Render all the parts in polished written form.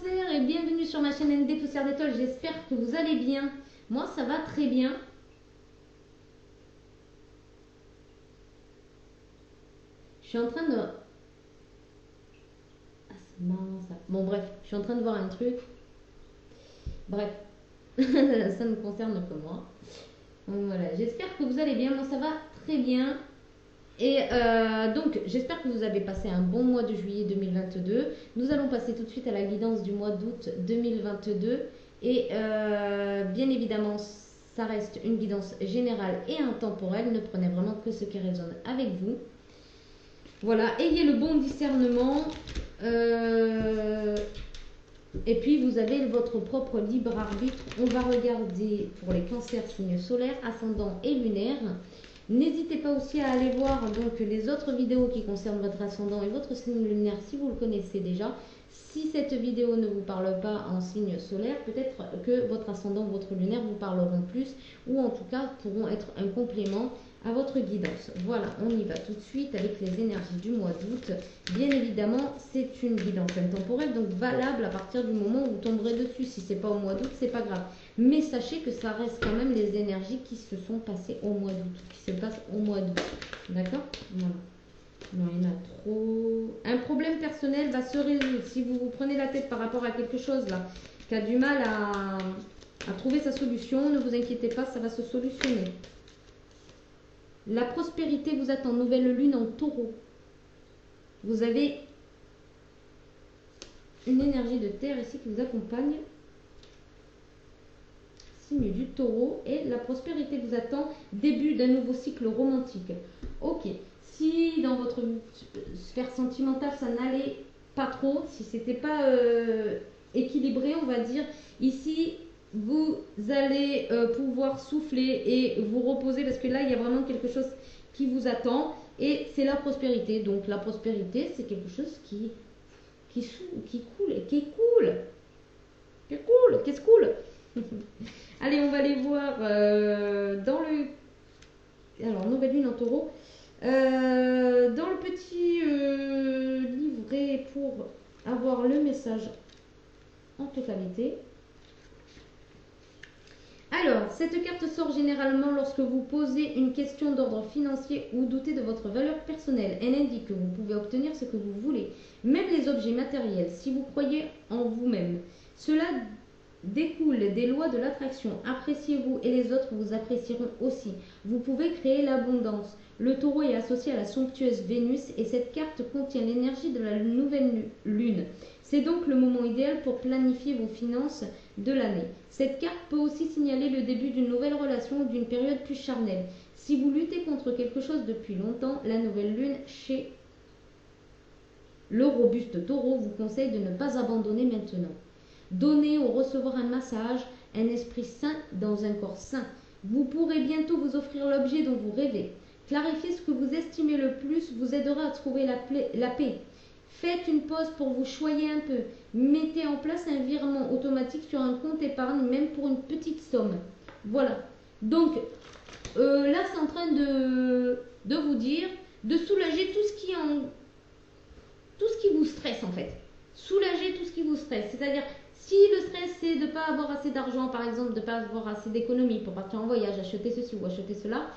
Cancer et bienvenue sur ma chaîne ND Poussière d'étoiles, j'espère que vous allez bien. Moi ça va très bien. Je suis en train de... Ah c'est marrant ça. Bon bref, je suis en train de voir un truc. Bref, ça ne concerne que moi. Donc voilà, j'espère que vous allez bien, moi ça va très bien. Et donc, j'espère que vous avez passé un bon mois de juillet 2022. Nous allons passer tout de suite à la guidance du mois d'août 2022. Et bien évidemment, ça reste une guidance générale et intemporelle. Ne prenez vraiment que ce qui résonne avec vous. Voilà, ayez le bon discernement. Et puis, vous avez votre propre libre arbitre. On va regarder pour les cancers, signes solaires, ascendants et lunaires. N'hésitez pas aussi à aller voir donc les autres vidéos qui concernent votre ascendant et votre signe lunaire si vous le connaissez déjà. Si cette vidéo ne vous parle pas en signe solaire, peut-être que votre ascendant ou votre lunaire vous parleront plus ou en tout cas pourront être un complément à votre guidance. Voilà, on y va tout de suite avec les énergies du mois d'août. Bien évidemment, c'est une guidance intemporelle, donc valable à partir du moment où vous tomberez dessus. Si c'est pas au mois d'août, c'est pas grave. Mais sachez que ça reste quand même les énergies qui se sont passées au mois d'août, qui se passent au mois d'août. D'accord? Voilà. Non, il y en a trop. Un problème personnel va se résoudre. Si vous vous prenez la tête par rapport à quelque chose là, qui a du mal à trouver sa solution, ne vous inquiétez pas, ça va se solutionner. La prospérité vous attend. Nouvelle lune en taureau. Vous avez une énergie de terre ici qui vous accompagne. Signe du taureau. Et la prospérité vous attend. Début d'un nouveau cycle romantique. Ok. Si dans votre sphère sentimentale ça n'allait pas trop, si c'était pas équilibré, on va dire, ici vous allez pouvoir souffler et vous reposer parce que là il y a vraiment quelque chose qui vous attend et c'est la prospérité. Donc la prospérité c'est quelque chose qui coule, qui est cool, qui est cool. Allez, on va aller voir dans le... Alors, nouvelle lune en taureau. Dans le petit livret pour avoir le message en totalité. Alors, cette carte sort généralement lorsque vous posez une question d'ordre financier ou doutez de votre valeur personnelle. Elle indique que vous pouvez obtenir ce que vous voulez, même les objets matériels, si vous croyez en vous-même. Cela découle des lois de l'attraction. Appréciez-vous et les autres vous apprécieront aussi. Vous pouvez créer l'abondance. Le taureau est associé à la somptueuse Vénus et cette carte contient l'énergie de la nouvelle lune. C'est donc le moment idéal pour planifier vos finances de l'année. Cette carte peut aussi signaler le début d'une nouvelle relation ou d'une période plus charnelle. Si vous luttez contre quelque chose depuis longtemps, la nouvelle lune chez le robuste taureau vous conseille de ne pas abandonner maintenant. Donner ou recevoir un massage, un esprit sain dans un corps sain. Vous pourrez bientôt vous offrir l'objet dont vous rêvez. Clarifier ce que vous estimez le plus vous aidera à trouver la paix. Faites une pause pour vous choyer un peu. Mettez en place un virement automatique sur un compte épargne, même pour une petite somme. Voilà. Donc, là, c'est en train de vous dire de soulager tout ce qui vous stresse, en fait. Soulager tout ce qui vous stresse. C'est-à-dire, si le stress, c'est de ne pas avoir assez d'argent, par exemple, de ne pas avoir assez d'économies pour partir en voyage, acheter ceci ou acheter cela,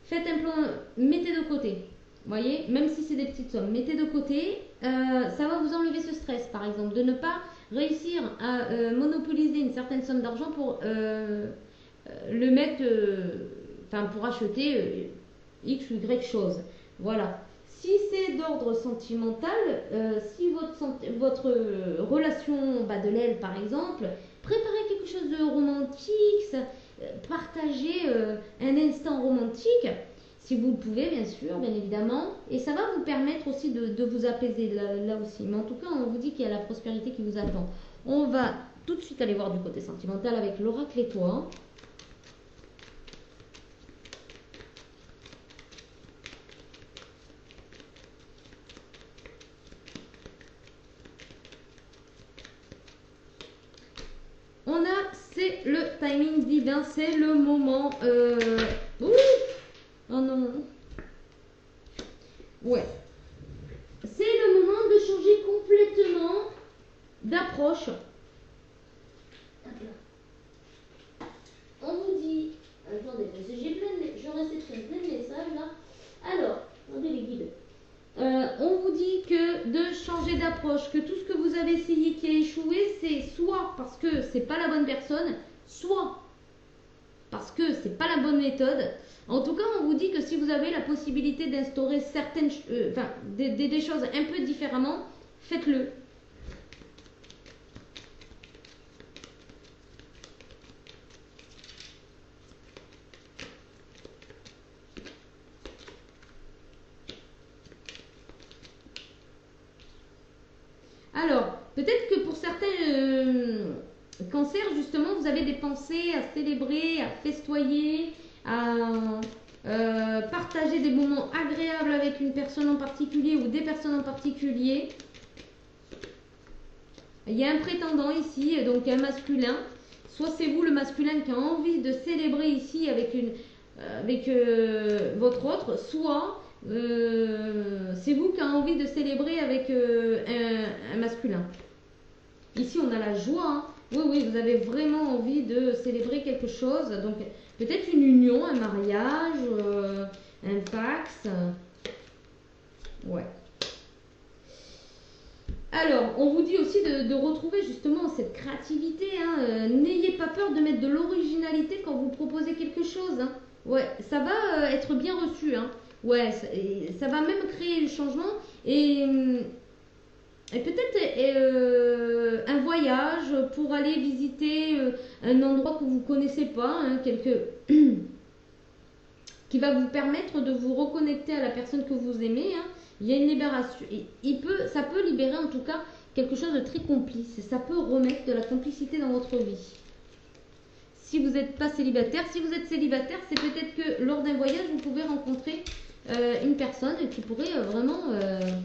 faites un plan, mettez de côté. Vous voyez, même si c'est des petites sommes, mettez de côté, ça va vous enlever ce stress, par exemple, de ne pas réussir à monopoliser une certaine somme d'argent pour le mettre, pour acheter X ou Y chose. Voilà. Si c'est d'ordre sentimental, si votre relation bat de l'aile, par exemple, préparez quelque chose de romantique, partagez un instant romantique. Si vous le pouvez, bien sûr, bien évidemment. Et ça va vous permettre aussi de vous apaiser là aussi. Mais en tout cas, on vous dit qu'il y a la prospérité qui vous attend. On va tout de suite aller voir du côté sentimental avec l'oracle étoile. On a, c'est le timing divin, c'est le moment... Oh non. Ouais. C'est le moment de changer complètement d'approche. On vous dit, attendez, parce que je réceptionne plein de messages là. Alors, attendez les guides. On vous dit que de changer d'approche, que tout ce que vous avez essayé qui a échoué, c'est soit parce que c'est pas la bonne personne, soit parce que c'est pas la bonne méthode. En tout cas, on vous dit que si vous avez la possibilité d'instaurer certaines, des choses un peu différemment, faites-le. Alors, peut-être que pour certains cancers, justement, vous avez des pensées à célébrer, à festoyer, à partager des moments agréables avec une personne en particulier ou des personnes en particulier. Il y a un prétendant ici, donc un masculin. Soit c'est vous le masculin qui a envie de célébrer ici avec, votre autre, soit c'est vous qui avez envie de célébrer avec un masculin. Ici, on a la joie. Hein. Oui, oui, vous avez vraiment envie de célébrer quelque chose. Donc, peut-être une union, un mariage, un pax. Ouais. Alors, on vous dit aussi de retrouver justement cette créativité. Hein. N'ayez pas peur de mettre de l'originalité quand vous proposez quelque chose. Hein. Ouais, ça va être bien reçu. Hein. Ouais, ça va même créer le changement. Et peut-être un voyage pour aller visiter un endroit que vous ne connaissez pas, hein, qui va vous permettre de vous reconnecter à la personne que vous aimez. Hein. Il y a une libération. Ça peut libérer en tout cas quelque chose de très complice. Ça peut remettre de la complicité dans votre vie. Si vous n'êtes pas célibataire, si vous êtes célibataire, c'est peut-être que lors d'un voyage, vous pouvez rencontrer une personne qui pourrait vraiment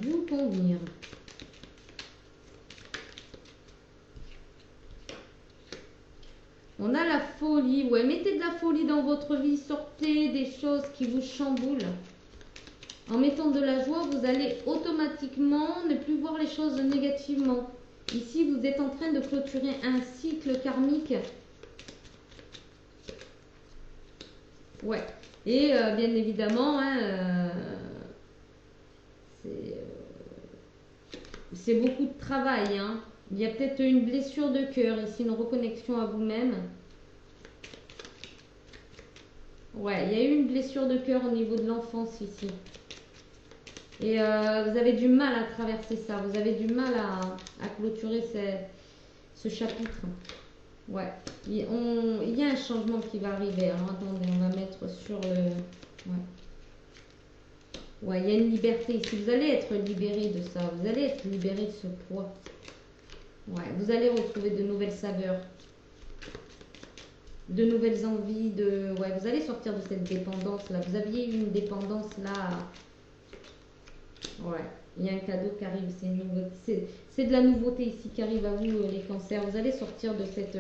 vous convenir. On a la folie. Ouais, mettez de la folie dans votre vie. Sortez des choses qui vous chamboulent. En mettant de la joie, vous allez automatiquement ne plus voir les choses négativement. Ici, vous êtes en train de clôturer un cycle karmique. Ouais. Et bien évidemment, hein, c'est beaucoup de travail. Hein. Il y a peut-être une blessure de cœur ici, une reconnexion à vous-même. Ouais, il y a eu une blessure de cœur au niveau de l'enfance ici. Et vous avez du mal à traverser ça. Vous avez du mal à clôturer ce chapitre. Ouais. Il y a un changement qui va arriver. Alors attendez, on va mettre sur le... Ouais. Ouais, il y a une liberté ici. Vous allez être libéré de ça. Vous allez être libéré de ce poids. Ouais, vous allez retrouver de nouvelles saveurs. De nouvelles envies. Ouais, vous allez sortir de cette dépendance-là. Vous aviez eu une dépendance là... Ouais, il y a un cadeau qui arrive, c'est de la nouveauté ici qui arrive à vous, les cancers. Vous allez sortir de cet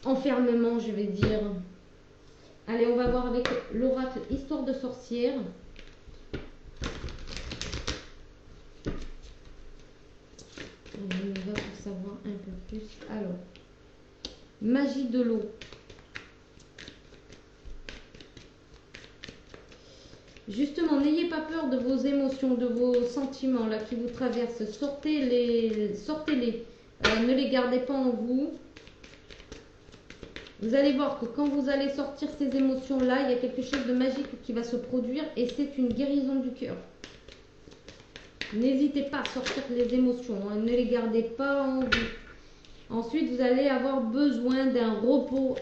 enfermement, je vais dire. Allez, on va voir avec l'oracle Histoire de sorcière. On va pour savoir un peu plus. Alors, magie de l'eau. Justement, n'ayez pas peur de vos émotions, de vos sentiments là qui vous traversent. Sortez-les. Ne les gardez pas en vous. Vous allez voir que quand vous allez sortir ces émotions-là, il y a quelque chose de magique qui va se produire et c'est une guérison du cœur. N'hésitez pas à sortir les émotions, hein, ne les gardez pas en vous. Ensuite, vous allez avoir besoin d'un repos.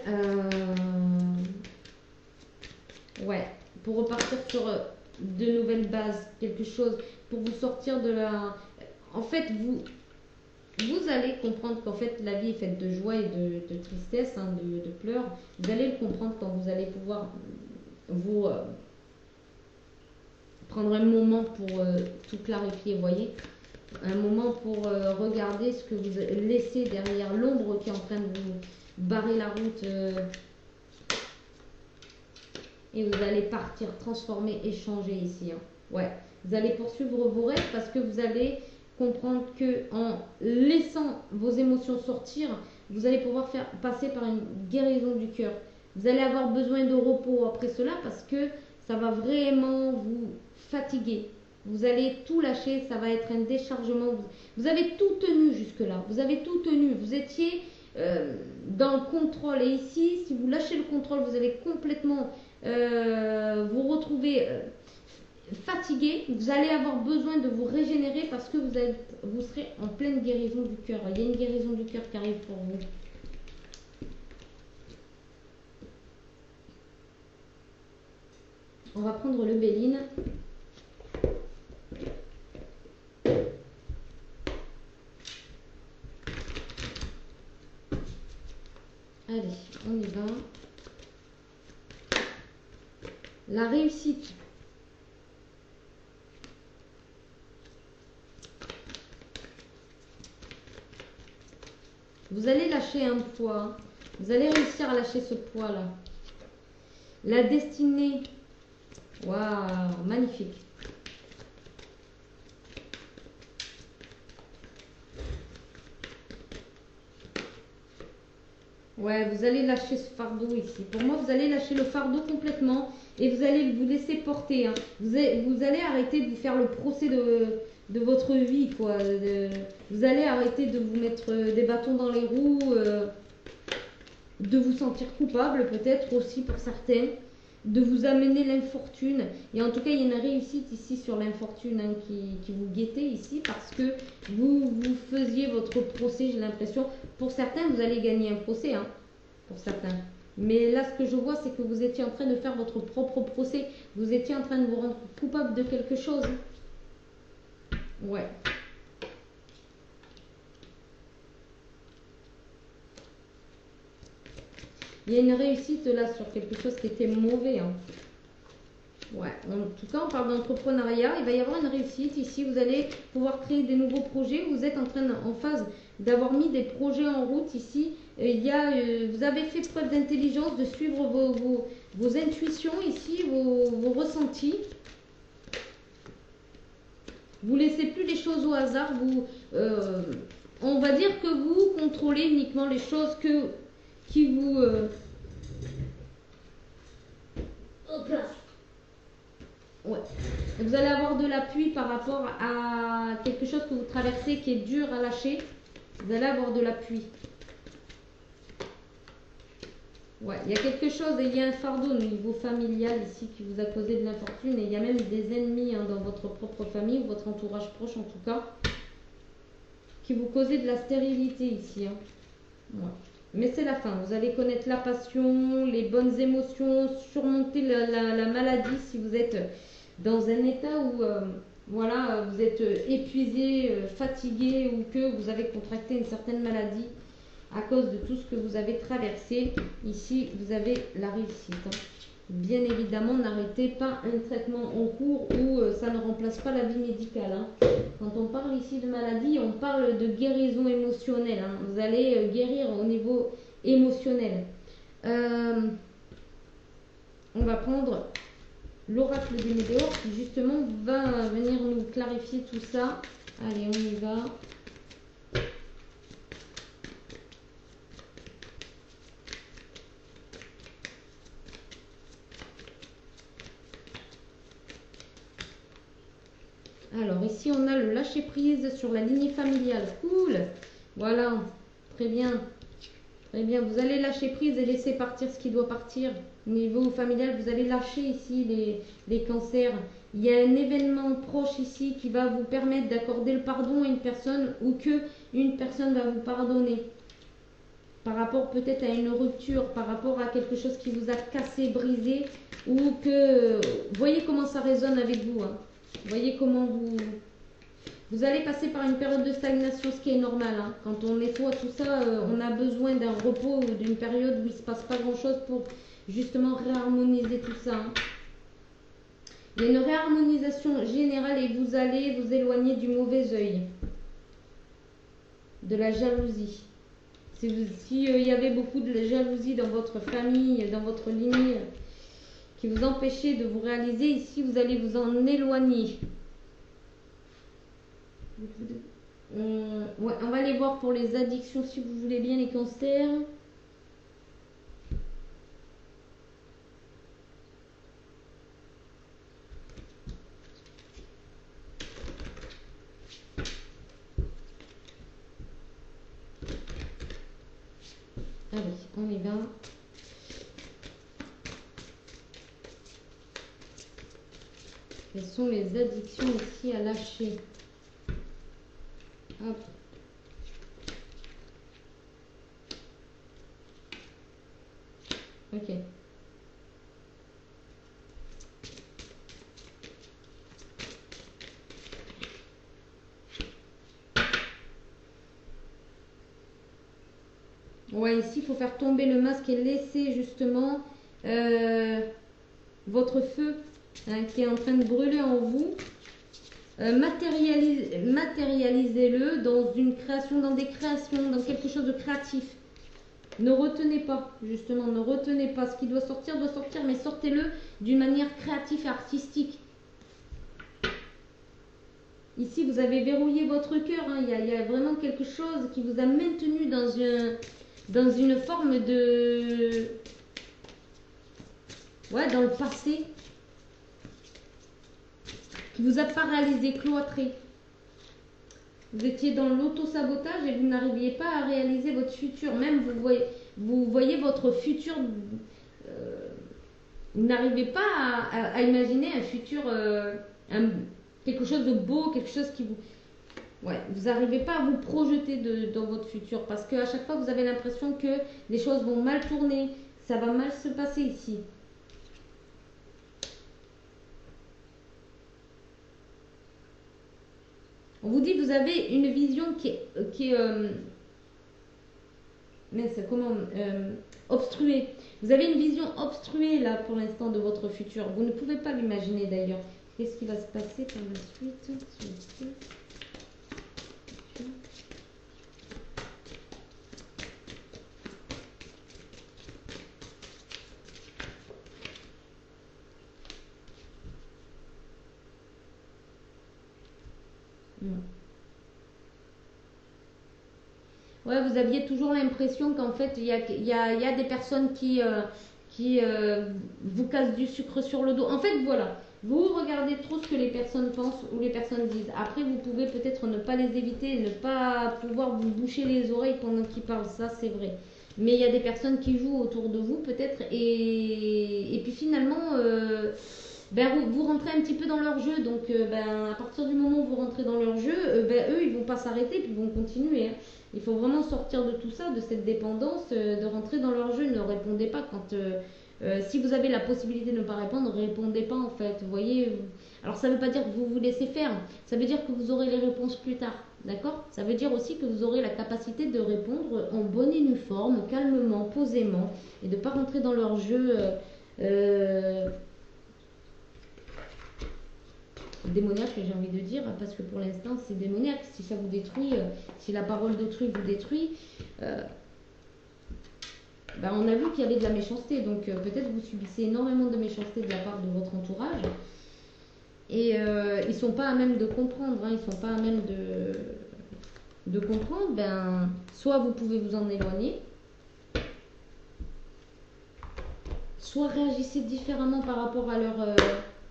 Ouais. Pour repartir sur de nouvelles bases, quelque chose, pour vous sortir de la... En fait, vous allez comprendre qu'en fait, la vie est faite de joie et de tristesse, hein, de pleurs. Vous allez le comprendre quand vous allez pouvoir vous prendre un moment pour tout clarifier, vous voyez. Un moment pour regarder ce que vous laissez derrière, l'ombre qui est en train de vous barrer la route. Et vous allez partir, transformer, échanger ici. Hein. Ouais. Vous allez poursuivre vos rêves parce que vous allez comprendre que en laissant vos émotions sortir, vous allez pouvoir faire passer par une guérison du cœur. Vous allez avoir besoin de repos après cela parce que ça va vraiment vous fatiguer. Vous allez tout lâcher, ça va être un déchargement. Vous avez tout tenu jusque-là. Vous avez tout tenu. Vous étiez dans le contrôle. Et ici, si vous lâchez le contrôle, vous allez complètement vous retrouver fatigué. Vous allez avoir besoin de vous régénérer parce que vous serez en pleine guérison du cœur. Il y a une guérison du cœur qui arrive pour vous. On va prendre le Béline. Allez, on y va. La réussite. Vous allez lâcher un poids. Vous allez réussir à lâcher ce poids-là. La destinée. Waouh, magnifique. Ouais, vous allez lâcher ce fardeau ici. Pour moi, vous allez lâcher le fardeau complètement et vous allez vous laisser porter. Hein. Vous allez arrêter de vous faire le procès de votre vie, quoi. Vous allez arrêter de vous mettre des bâtons dans les roues, de vous sentir coupable peut-être aussi pour certains, de vous amener l'infortune. Et en tout cas, il y a une réussite ici sur l'infortune hein, qui vous guettait ici parce que vous faisiez votre procès, j'ai l'impression. Pour certains, vous allez gagner un procès, hein, pour certains. Mais là, ce que je vois, c'est que vous étiez en train de faire votre propre procès. Vous étiez en train de vous rendre coupable de quelque chose. Ouais. Il y a une réussite là sur quelque chose qui était mauvais. Hein. Ouais, en tout cas, on parle d'entrepreneuriat. Il va y avoir une réussite. Ici, vous allez pouvoir créer des nouveaux projets. Vous êtes en phase d'avoir mis des projets en route. Ici, vous avez fait preuve d'intelligence, de suivre vos intuitions ici, vos ressentis. Vous ne laissez plus les choses au hasard. On va dire que vous contrôlez uniquement les choses qui vous... Hop là. Ouais. Vous allez avoir de l'appui par rapport à quelque chose que vous traversez qui est dur à lâcher. Vous allez avoir de l'appui. Ouais, il y a quelque chose, il y a un fardeau au niveau familial ici qui vous a causé de l'infortune et il y a même des ennemis hein, dans votre propre famille ou votre entourage proche en tout cas qui vous causaient de la stérilité ici. Hein. Ouais. Mais c'est la fin, vous allez connaître la passion, les bonnes émotions, surmonter la maladie si vous êtes dans un état où voilà, vous êtes épuisé, fatigué ou que vous avez contracté une certaine maladie à cause de tout ce que vous avez traversé. Ici, vous avez la réussite. Hein. Bien évidemment, n'arrêtez pas un traitement en cours où ça ne remplace pas la vie médicale. Hein. Quand on parle ici de maladie, on parle de guérison émotionnelle. Hein. Vous allez guérir au niveau émotionnel. On va prendre l'oracle des météores qui justement va venir nous clarifier tout ça. Allez, on y va. Alors ici on a le lâcher prise sur la lignée familiale. Cool. Voilà. Très bien. Très bien. Vous allez lâcher prise et laisser partir ce qui doit partir. Au niveau familial, vous allez lâcher ici les cancers. Il y a un événement proche ici qui va vous permettre d'accorder le pardon à une personne ou que une personne va vous pardonner. Par rapport peut-être à une rupture, par rapport à quelque chose qui vous a cassé, brisé ou que... Voyez comment ça résonne avec vous. Hein. Voyez comment vous allez passer par une période de stagnation, ce qui est normal. Hein. Quand on nettoie tout ça, on a besoin d'un repos ou d'une période où il ne se passe pas grand-chose pour justement réharmoniser tout ça. Hein. Il y a une réharmonisation générale et vous allez vous éloigner du mauvais œil, de la jalousie. Si y avait beaucoup de jalousie dans votre famille, dans votre lignée, qui vous empêchait de vous réaliser, ici vous allez vous en éloigner. Ouais, on va aller voir pour les addictions si vous voulez bien, les cancers. Allez, on y va. Quelles sont les addictions ici à lâcher? Hop. Ok. Ouais, ici, il faut faire tomber le masque et laisser justement votre feu hein, qui est en train de brûler en vous. Matérialisez-le dans une création, dans des créations, dans quelque chose de créatif. Ne retenez pas, justement, ne retenez pas. Ce qui doit sortir, mais sortez-le d'une manière créative et artistique. Ici, vous avez verrouillé votre cœur. Hein. Il y a vraiment quelque chose qui vous a maintenu dans une forme de... Ouais, dans le passé. Qui vous a paralysé, cloîtré. Vous étiez dans l'auto-sabotage et vous n'arriviez pas à réaliser votre futur. Même vous voyez votre futur. Vous n'arrivez pas à imaginer un futur, quelque chose de beau, quelque chose qui vous... Ouais, vous n'arrivez pas à vous projeter dans votre futur parce qu'à chaque fois, vous avez l'impression que les choses vont mal tourner. Ça va mal se passer ici. On vous dit que vous avez une vision qui est mais c'est comment obstruée. Vous avez une vision obstruée là pour l'instant de votre futur. Vous ne pouvez pas l'imaginer d'ailleurs. Qu'est-ce qui va se passer par la suite? Ouais, vous aviez toujours l'impression qu'en fait, il y a des personnes qui vous cassent du sucre sur le dos. En fait, voilà, vous regardez trop ce que les personnes pensent ou les personnes disent. Après, vous pouvez peut-être ne pas les éviter, ne pas pouvoir vous boucher les oreilles pendant qu'ils parlent, ça c'est vrai. Mais il y a des personnes qui jouent autour de vous peut-être et puis finalement... ben, vous rentrez un petit peu dans leur jeu, donc ben, à partir du moment où vous rentrez dans leur jeu, ben, eux ils vont pas s'arrêter puis ils vont continuer. Hein. Il faut vraiment sortir de tout ça, de cette dépendance, de rentrer dans leur jeu. Ne répondez pas quand si vous avez la possibilité de ne pas répondre, répondez pas en fait. Vous voyez. Alors ça ne veut pas dire que vous vous laissez faire, ça veut dire que vous aurez les réponses plus tard, d'accord? Ça veut dire aussi que vous aurez la capacité de répondre en bonne et due forme, calmement, posément, et de ne pas rentrer dans leur jeu. Démoniaque, j'ai envie de dire, parce que pour l'instant c'est démoniaque. Si ça vous détruit, si la parole d'autrui vous détruit, ben on a vu qu'il y avait de la méchanceté, donc peut-être vous subissez énormément de méchanceté de la part de votre entourage et ils sont pas à même de comprendre, hein, ils sont pas à même de comprendre. Ben soit vous pouvez vous en éloigner, soit réagissez différemment par rapport à leur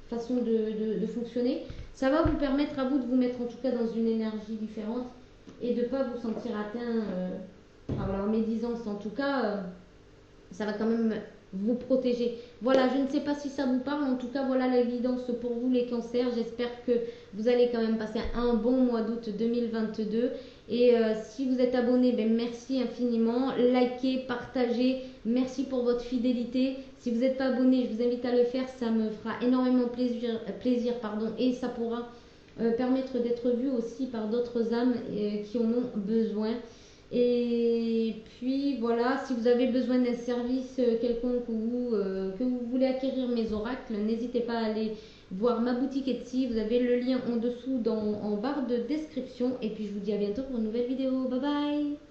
façon de fonctionner. Ça va vous permettre à vous de vous mettre en tout cas dans une énergie différente et de ne pas vous sentir atteint par leur médisance. En tout cas, ça va quand même vous protéger. Voilà, je ne sais pas si ça vous parle. En tout cas, voilà l'évidence pour vous les cancers. J'espère que vous allez quand même passer un bon mois d'août 2022. Et si vous êtes abonné, ben merci infiniment. Likez, partagez. Merci pour votre fidélité. Si vous n'êtes pas abonné, je vous invite à le faire. Ça me fera énormément plaisir et ça pourra permettre d'être vu aussi par d'autres âmes qui en ont besoin. Et puis voilà, si vous avez besoin d'un service quelconque ou que vous voulez acquérir mes oracles, n'hésitez pas à aller voir ma boutique Etsy. Vous avez le lien en dessous en barre de description. Et puis je vous dis à bientôt pour une nouvelle vidéo. Bye bye!